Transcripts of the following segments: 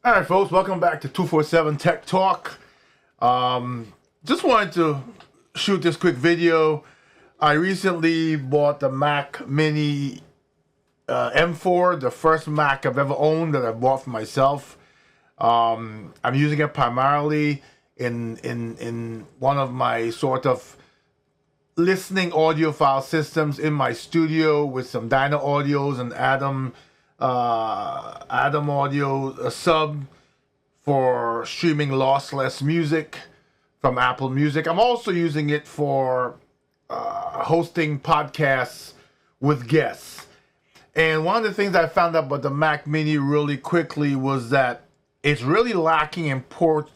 All right, folks, welcome back to 247 Tech Talk. Just wanted to shoot this quick video. I recently bought the Mac Mini M4, the first Mac I've ever owned that I bought for myself. I'm using it primarily in one of my sort of listening audiophile systems in my studio with some Dyna Audios and Adam Audio sub for streaming lossless music from Apple Music. I'm also using it for hosting podcasts with guests. And one of the things I found out about the Mac Mini really quickly was that it's really lacking in port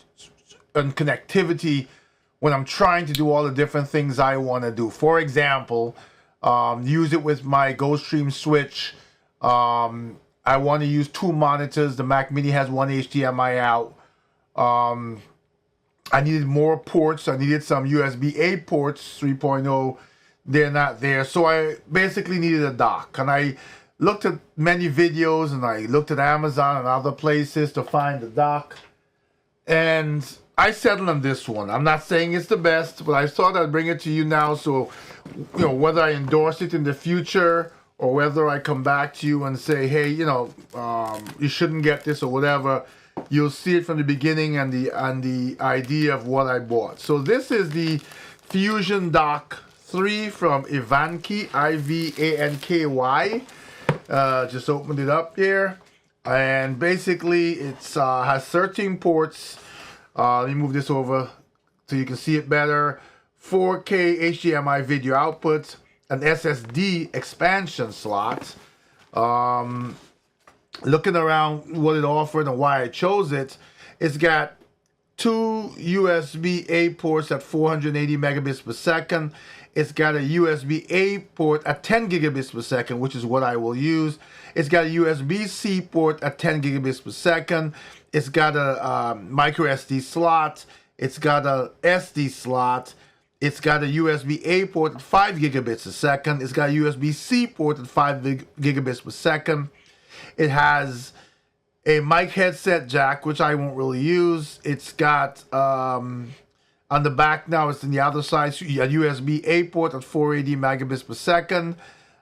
and connectivity when I'm trying to do all the different things I want to do. For example, use it with my GoStream switch. I want to use two monitors. The Mac Mini has one HDMI out. I needed more ports. I needed some USB-A ports, 3.0. They're not there. So I basically needed a dock. And I looked at many videos and I looked at Amazon and other places to find the dock. And I settled on this one. I'm not saying it's the best, but I thought I'd bring it to you now. So, whether I endorse it in the future or whether I come back to you and say, hey, you shouldn't get this or whatever, you'll see it from the beginning and the idea of what I bought. So this is the Fusion Dock 3 from iVANKY, IVANKY. Just opened it up here. And basically it has 13 ports. Let me move this over so you can see it better. 4K HDMI video output, an SSD expansion slot. Looking around what it offered and why I chose it, it's got two USB-A ports at 480 megabits per second. It's got a USB-A port at 10 gigabits per second, which is what I will use. It's got a USB-C port at 10 gigabits per second. It's got a micro SD slot. It's got a SD slot. It's got a USB-A port at 5 gigabits a second. It's got a USB-C port at 5 gigabits per second. It has a mic headset jack, which I won't really use. It's got, on the back now, it's in the other side, a USB-A port at 480 megabits per second.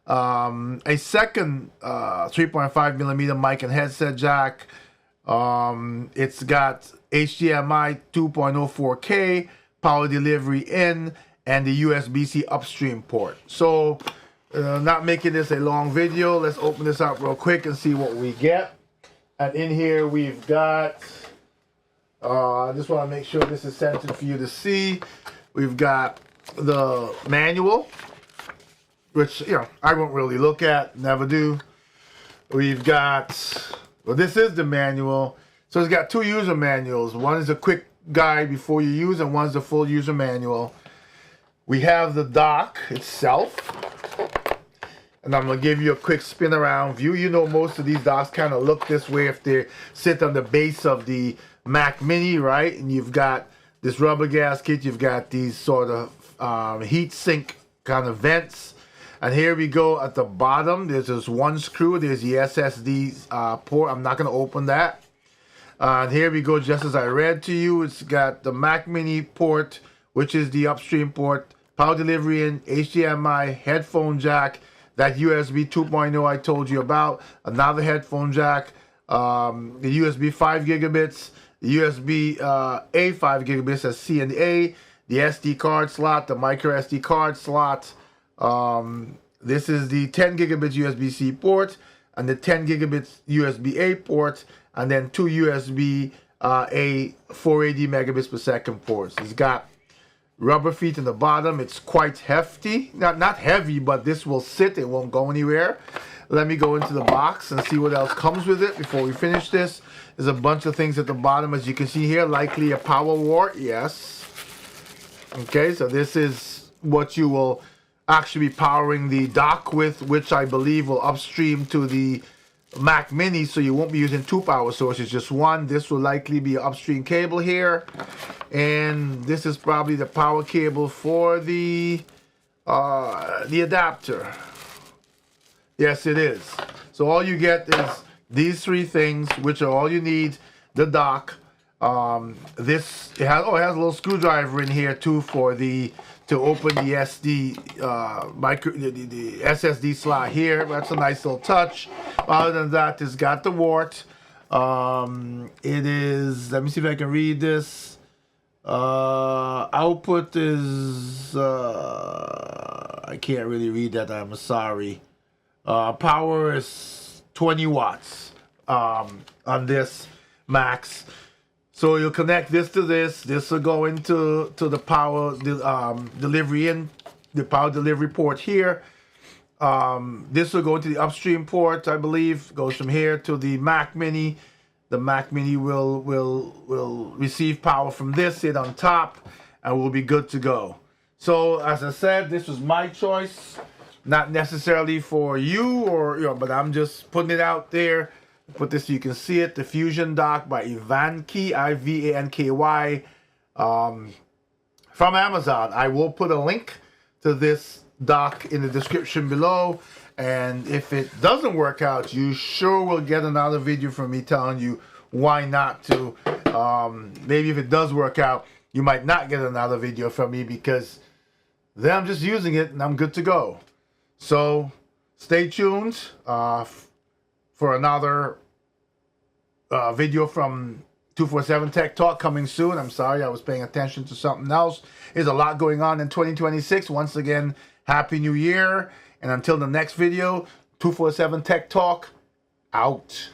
A second 3.5 millimeter mic and headset jack. It's got HDMI 2.0 4K, power delivery in, and the USB-C upstream port. So, not making this a long video, let's open this up real quick and see what we get. And in here we've got, I just want to make sure this is centered for you to see. We've got the manual, which, I won't really look at, never do. We've got, well, this is the manual. So it's got two user manuals. One is a quick guide before you use, and one's the full user manual. We have the dock itself, and I'm going to give you a quick spin around view. Most of these docks kind of look this way if they sit on the base of the Mac Mini, right? And you've got this rubber gasket. You've got these sort of heat sink kind of vents. And here we go at the bottom. There's this one screw. There's the SSD port. I'm not going to open that. And here we go, just as I read to you. It's got the Mac Mini port, which is the upstream port, power delivery in, HDMI, headphone jack, that USB 2.0 I told you about, another headphone jack, the USB 5 gigabits, the USB A 5 gigabits as C and A, the SD card slot, the micro SD card slot. This is the 10 gigabits USB-C port and the 10 gigabits USB-A port, and then two USB A 480 megabits per second ports. It's got rubber feet in the bottom. It's quite hefty. Not heavy, but this will sit. It won't go anywhere. Let me go into the box and see what else comes with it before we finish this. There's a bunch of things at the bottom, as you can see here. Likely a power wart. Yes. Okay, so this is what you will actually be powering the dock with, which I believe will upstream to the Mac Mini, so you won't be using two power sources, just one. This will likely be an upstream cable here, and this is probably the power cable for the adapter. Yes, it is. So all you get is these three things, which are all you need. the dock. This it has a little screwdriver in here too for to open the SD the SSD slot here. That's a nice little touch. Other than that, it's got the wart. It is. Let me see if I can read this. Output is. I can't really read that. I'm sorry. Power is 20 watts on this max. So you'll connect this to this. This will go into the power delivery in the power delivery port here. This will go into the upstream port, I believe. Goes from here to the Mac Mini. The Mac Mini will receive power from this, sit on top, and we'll be good to go. So as I said, this was my choice, not necessarily for you but I'm just putting it out there. Put this so you can see it. The Fusion Dock by iVANKY, iVANKY, from Amazon. I will put a link to this dock in the description below. And if it doesn't work out, you sure will get another video from me telling you why not to. Maybe if it does work out, you might not get another video from me because then I'm just using it and I'm good to go. So stay tuned for another video from 247 Tech Talk coming soon. I'm sorry, I was paying attention to something else. There's a lot going on in 2026. Once again, Happy New Year. And until the next video, 247 Tech Talk, out.